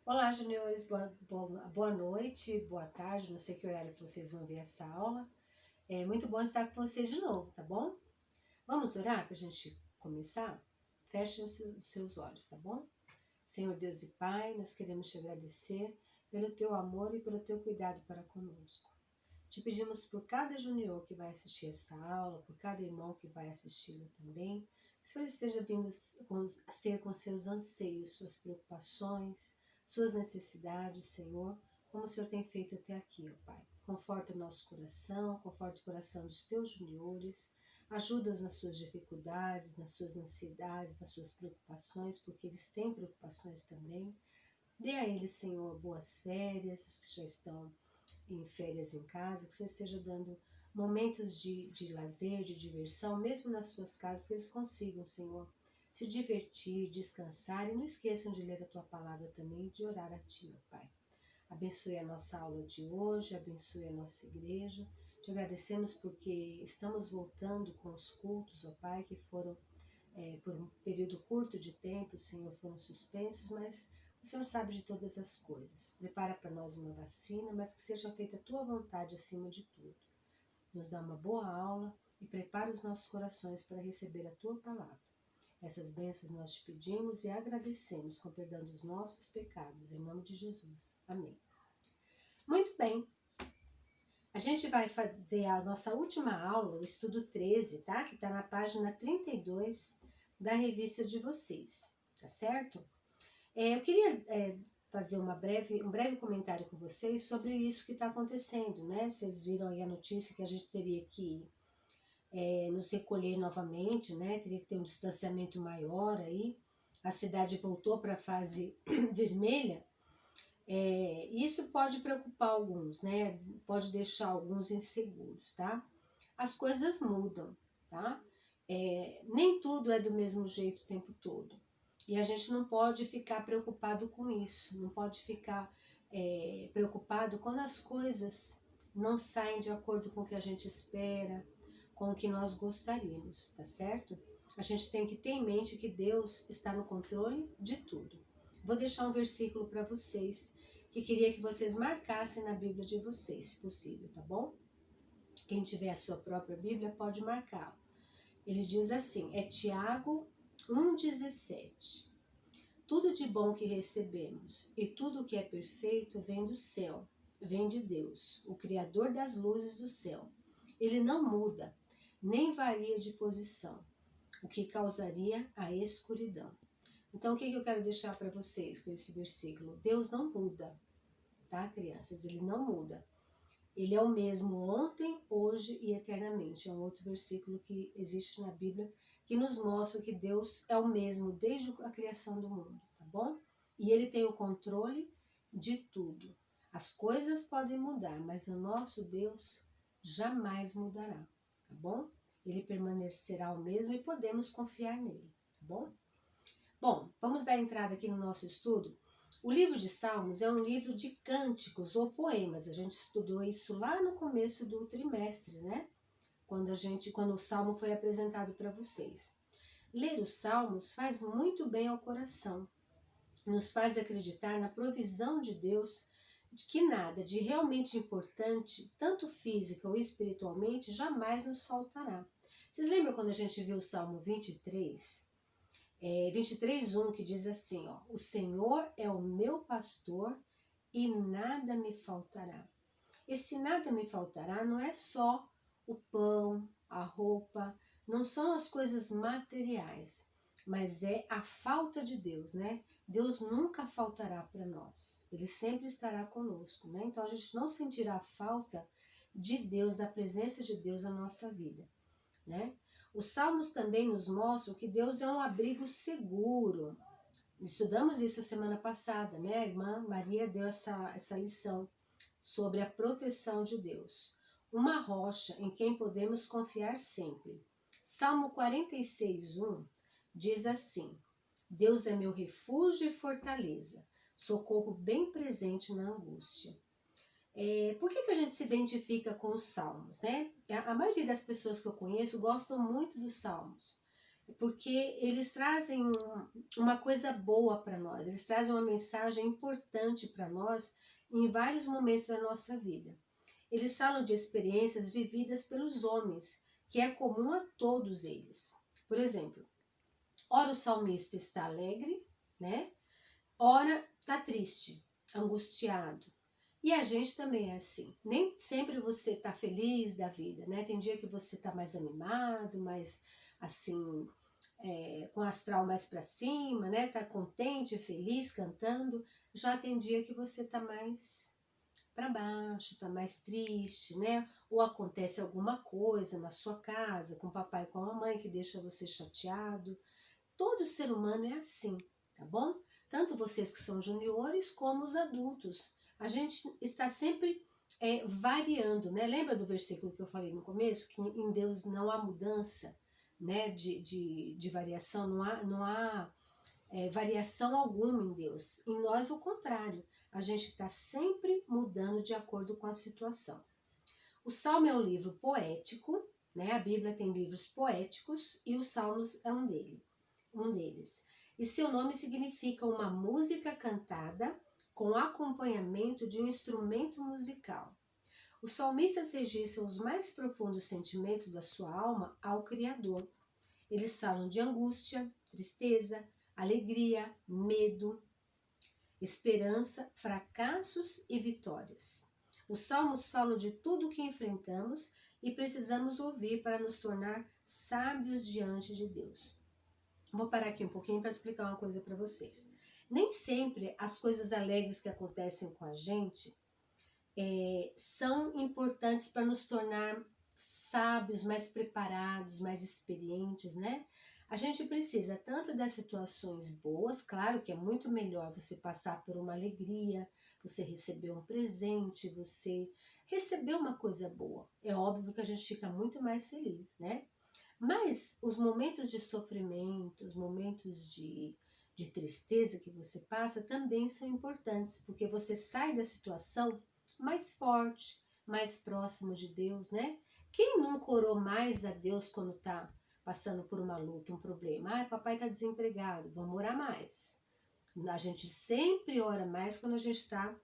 Olá, juniores, boa noite, boa tarde, não sei que horário que vocês vão ver essa aula. É muito bom estar com vocês de novo, tá bom? Vamos orar para a gente começar? Fechem os seus olhos, tá bom? Senhor Deus e Pai, nós queremos te agradecer pelo teu amor e pelo teu cuidado para conosco. Te pedimos por cada junior que vai assistir essa aula, por cada irmão que vai assisti-la também, que o Senhor esteja vindo com seus anseios, suas preocupações, suas necessidades, Senhor, como o Senhor tem feito até aqui, ó Pai. Conforta o nosso coração, conforta o coração dos teus juniores, ajuda-os nas suas dificuldades, nas suas ansiedades, nas suas preocupações, porque eles têm preocupações também. Dê a eles, Senhor, boas férias, os que já estão em férias em casa, que o Senhor esteja dando momentos de lazer, de diversão, mesmo nas suas casas, que eles consigam, Senhor, se divertir, descansar e não esqueçam de ler a Tua Palavra também e de orar a Ti, ó Pai. Abençoe a nossa aula de hoje, abençoe a nossa igreja. Te agradecemos porque estamos voltando com os cultos, ó Pai, que foram por um período curto de tempo, Senhor, foram suspensos, mas o Senhor sabe de todas as coisas. Prepara para nós uma vacina, mas que seja feita a Tua vontade acima de tudo. Nos dá uma boa aula e prepara os nossos corações para receber a Tua Palavra. Essas bênçãos nós te pedimos e agradecemos com perdão dos nossos pecados, em nome de Jesus. Amém. Muito bem. A gente vai fazer a nossa última aula, o estudo 13, tá? Que está na página 32 da revista de vocês, tá certo? Eu queria fazer um breve comentário com vocês sobre isso que está acontecendo, né? Vocês viram aí a notícia que a gente teria que nos recolher novamente, né? Teria que ter um distanciamento maior aí. A cidade voltou para a fase vermelha. Isso pode preocupar alguns, né? Pode deixar alguns inseguros, tá? As coisas mudam, tá? Nem tudo é do mesmo jeito o tempo todo. E a gente não pode ficar preocupado com isso, não pode ficar preocupado quando as coisas não saem de acordo com o que a gente espera, com o que nós gostaríamos, tá certo? A gente tem que ter em mente que Deus está no controle de tudo. Vou deixar um versículo para vocês, que queria que vocês marcassem na Bíblia de vocês, se possível, tá bom? Quem tiver a sua própria Bíblia pode marcá-lo. Ele diz assim, Tiago 1,17. Tudo de bom que recebemos e tudo que é perfeito vem do céu, vem de Deus, o Criador das luzes do céu. Ele não muda, nem varia de posição, o que causaria a escuridão. Então, o que eu quero deixar para vocês com esse versículo? Deus não muda, tá, crianças? Ele não muda. Ele é o mesmo ontem, hoje e eternamente. É um outro versículo que existe na Bíblia que nos mostra que Deus é o mesmo desde a criação do mundo, tá bom? E Ele tem o controle de tudo. As coisas podem mudar, mas o nosso Deus jamais mudará, tá bom? Ele permanecerá o mesmo e podemos confiar nele, tá bom? Bom, vamos dar entrada aqui no nosso estudo. O livro de Salmos é um livro de cânticos ou poemas. A gente estudou isso lá no começo do trimestre, né? Quando o Salmo foi apresentado para vocês. Ler os Salmos faz muito bem ao coração. Nos faz acreditar na provisão de Deus, de que nada de realmente importante, tanto física ou espiritualmente, jamais nos faltará. Vocês lembram quando a gente viu o Salmo 23? 23:1, que diz assim, ó, o Senhor é o meu pastor e nada me faltará. Esse nada me faltará não é só o pão, a roupa, não são as coisas materiais, mas é a falta de Deus, né? Deus nunca faltará para nós, Ele sempre estará conosco, né? Então a gente não sentirá a falta de Deus, da presença de Deus na nossa vida, né? Os Salmos também nos mostram que Deus é um abrigo seguro. Estudamos isso a semana passada, né? A irmã Maria deu essa lição sobre a proteção de Deus. Uma rocha em quem podemos confiar sempre. Salmo 46:1 diz assim, Deus é meu refúgio e fortaleza, socorro bem presente na angústia. Por que a gente se identifica com os salmos, né? A maioria das pessoas que eu conheço gostam muito dos salmos. porque eles trazem uma coisa boa para nós, eles trazem uma mensagem importante para nós em vários momentos da nossa vida. Eles falam de experiências vividas pelos homens, que é comum a todos eles. Por exemplo, ora o salmista está alegre, né? Ora está triste, angustiado. E a gente também é assim. Nem sempre você está feliz da vida, né? Tem dia que você está mais animado, mais assim, com o astral mais para cima, né? Tá contente, feliz, cantando. Já tem dia que você tá mais para baixo, tá mais triste, né? Ou acontece alguma coisa na sua casa, com o papai e com a mamãe, que deixa você chateado. Todo ser humano é assim, tá bom? Tanto vocês que são juniores, como os adultos. A gente está sempre variando, né? Lembra do versículo que eu falei no começo? Que em Deus não há mudança, né? De variação, não há variação alguma em Deus. Em nós, o contrário. A gente está sempre mudando de acordo com a situação. O Salmo é um livro poético, né? A Bíblia tem livros poéticos e os Salmos é um deles. E seu nome significa uma música cantada com acompanhamento de um instrumento musical. Os salmistas registram os mais profundos sentimentos da sua alma ao Criador. Eles falam de angústia, tristeza, alegria, medo, esperança, fracassos e vitórias. Os salmos falam de tudo o que enfrentamos e precisamos ouvir para nos tornar sábios diante de Deus. Vou parar aqui um pouquinho para explicar uma coisa para vocês. Nem sempre as coisas alegres que acontecem com a gente são importantes para nos tornar sábios, mais preparados, mais experientes, né? A gente precisa tanto das situações boas, claro que é muito melhor você passar por uma alegria, você receber um presente, você receber uma coisa boa. É óbvio que a gente fica muito mais feliz, né? Mas os momentos de sofrimento, os momentos de tristeza que você passa também são importantes, porque você sai da situação mais forte, mais próximo de Deus, né? Quem nunca orou mais a Deus quando está passando por uma luta, um problema? Papai está desempregado, vamos orar mais. A gente sempre ora mais quando a gente está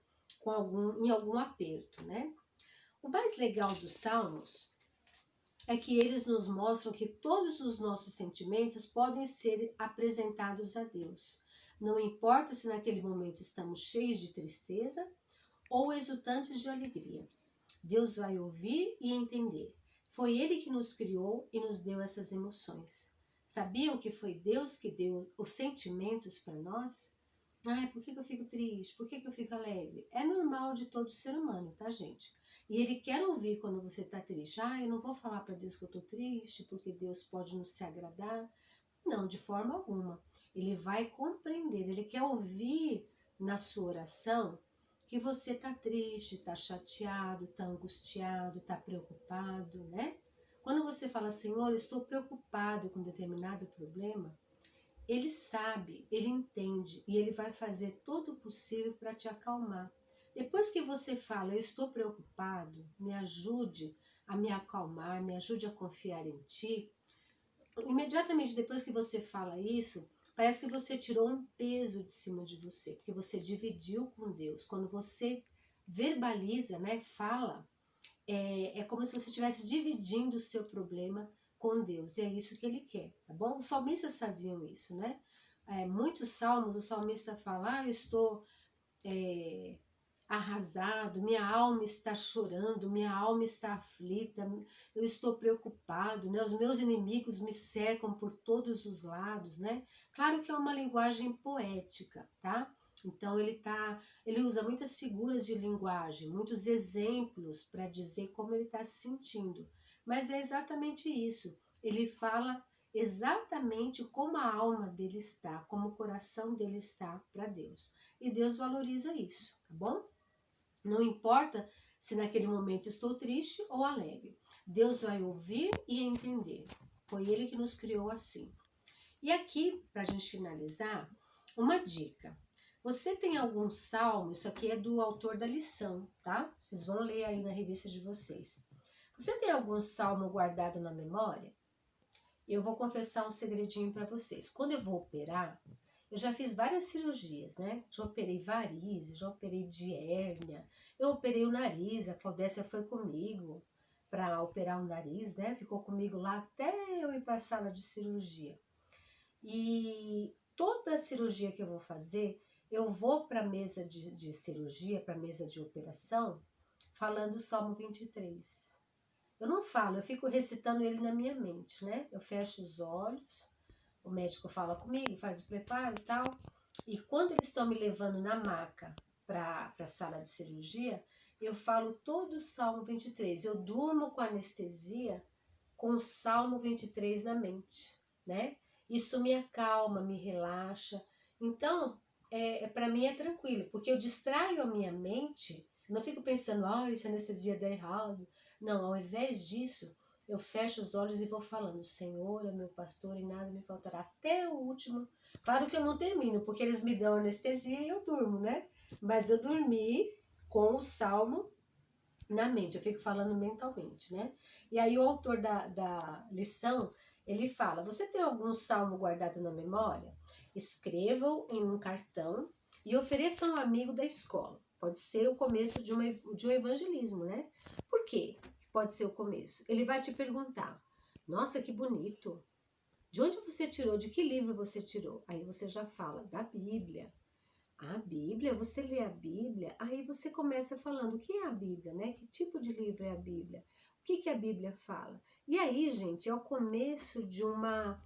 em algum aperto, né? O mais legal dos Salmos é que eles nos mostram que todos os nossos sentimentos podem ser apresentados a Deus. Não importa se naquele momento estamos cheios de tristeza ou exultantes de alegria. Deus vai ouvir e entender. Foi Ele que nos criou e nos deu essas emoções. Sabiam que foi Deus que deu os sentimentos para nós? Por que eu fico triste? Por que eu fico alegre? É normal de todo ser humano, tá, gente? E Ele quer ouvir quando você está triste. Eu não vou falar para Deus que eu estou triste, porque Deus pode não se agradar. Não, de forma alguma. Ele vai compreender, Ele quer ouvir na sua oração que você está triste, está chateado, está angustiado, está preocupado, né? Quando você fala, Senhor, estou preocupado com determinado problema, Ele sabe, Ele entende e Ele vai fazer todo o possível para te acalmar. Depois que você fala, eu estou preocupado, me ajude a me acalmar, me ajude a confiar em Ti, imediatamente depois que você fala isso, parece que você tirou um peso de cima de você, porque você dividiu com Deus. Quando você verbaliza, né, fala, é como se você estivesse dividindo o seu problema com Deus, e é isso que Ele quer, tá bom? Os salmistas faziam isso, né? Muitos salmos, o salmista fala, eu estou arrasado, minha alma está chorando, minha alma está aflita, eu estou preocupado, né? Os meus inimigos me cercam por todos os lados, né? Claro que é uma linguagem poética, tá? Então ele usa muitas figuras de linguagem, muitos exemplos para dizer como ele está se sentindo, mas é exatamente isso. Ele fala exatamente como a alma dele está, como o coração dele está para Deus. E Deus valoriza isso, tá bom? Não importa se naquele momento estou triste ou alegre. Deus vai ouvir e entender. Foi Ele que nos criou assim. E aqui, para a gente finalizar, uma dica. Você tem algum salmo, isso aqui é do autor da lição, tá? Vocês vão ler aí na revista de vocês. Você tem algum salmo guardado na memória? Eu vou confessar um segredinho para vocês. Quando eu vou operar, eu já fiz várias cirurgias, né? Já operei varizes, já operei de hérnia, eu operei o nariz, a Claudécia foi comigo para operar o nariz, né? Ficou comigo lá até eu ir para a sala de cirurgia. E toda cirurgia que eu vou fazer, eu vou para a mesa de cirurgia, para a mesa de operação, falando o Salmo 23. Eu não falo, eu fico recitando ele na minha mente, né? Eu fecho os olhos, o médico fala comigo, faz o preparo e tal. E quando eles estão me levando na maca para a sala de cirurgia, eu falo todo o Salmo 23. Eu durmo com anestesia com o Salmo 23 na mente, né? Isso me acalma, me relaxa. Então, para mim é tranquilo, porque eu distraio a minha mente, não fico pensando, essa anestesia dá errado. Não, ao invés disso, eu fecho os olhos e vou falando, o Senhor é meu pastor e nada me faltará até o último. Claro que eu não termino, porque eles me dão anestesia e eu durmo, né? Mas eu dormi com o Salmo na mente, eu fico falando mentalmente, né? E aí o autor da lição, ele fala, você tem algum salmo guardado na memória? Escreva-o em um cartão e ofereça a um amigo da escola. Pode ser o começo de um evangelismo, né? Por quê? Pode ser o começo. Ele vai te perguntar, nossa, que bonito. De onde você tirou? De que livro você tirou? Aí você já fala, da Bíblia. A Bíblia, você lê a Bíblia, aí você começa falando o que é a Bíblia, né? Que tipo de livro é a Bíblia? O que que a Bíblia fala? E aí, gente, é o começo de uma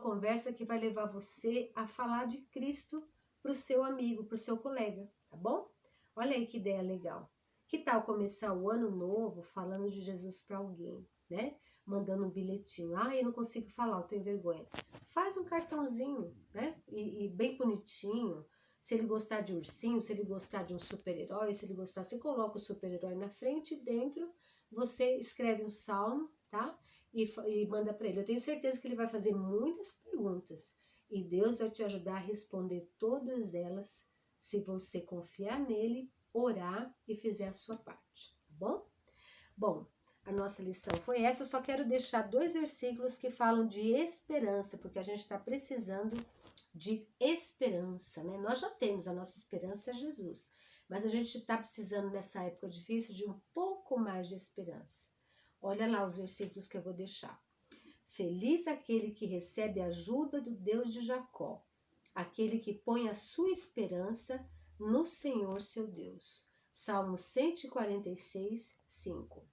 conversa que vai levar você a falar de Cristo para o seu amigo, para o seu colega, tá bom? Olha aí que ideia legal. Que tal começar o ano novo falando de Jesus para alguém, né? Mandando um bilhetinho. Eu não consigo falar, eu tenho vergonha. Faz um cartãozinho, né? E bem bonitinho. Se ele gostar de ursinho, se ele gostar de um super-herói, se ele gostar, você coloca o super-herói na frente e dentro você escreve um salmo, tá? E manda para ele. Eu tenho certeza que ele vai fazer muitas perguntas e Deus vai te ajudar a responder todas elas se você confiar nele, orar e fizer a sua parte, tá bom? Bom, a nossa lição foi essa. Eu só quero deixar 2 versículos que falam de esperança, porque a gente está precisando de esperança, né? Nós já temos, a nossa esperança é Jesus, mas a gente está precisando nessa época difícil de um pouco mais de esperança. Olha lá os versículos que eu vou deixar. Feliz aquele que recebe a ajuda do Deus de Jacó, aquele que põe a sua esperança no Senhor seu Deus. Salmo 146, 5.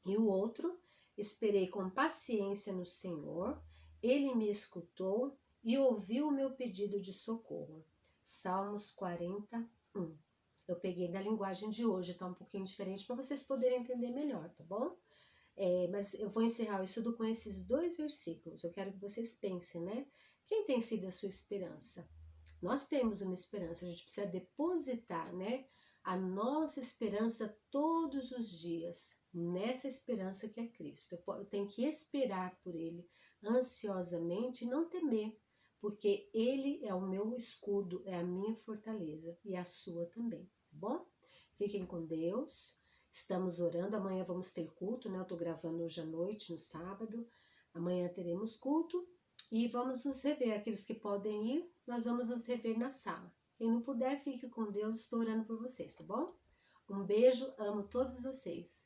E o outro, esperei com paciência no Senhor, ele me escutou e ouviu o meu pedido de socorro. Salmos 41. Eu peguei da linguagem de hoje, tá um pouquinho diferente para vocês poderem entender melhor, tá bom? Mas eu vou encerrar o estudo com esses 2 versículos. Eu quero que vocês pensem, né? Quem tem sido a sua esperança? Nós temos uma esperança, a gente precisa depositar, né? A nossa esperança todos os dias, nessa esperança que é Cristo. Eu tenho que esperar por Ele ansiosamente e não temer, porque Ele é o meu escudo, é a minha fortaleza e a sua também, tá bom? Fiquem com Deus, estamos orando, amanhã vamos ter culto, né? Eu tô gravando hoje à noite, no sábado, amanhã teremos culto e vamos nos rever, aqueles que podem ir, nós vamos nos rever na sala. Quem não puder, fique com Deus, estou orando por vocês, tá bom? Um beijo, amo todos vocês.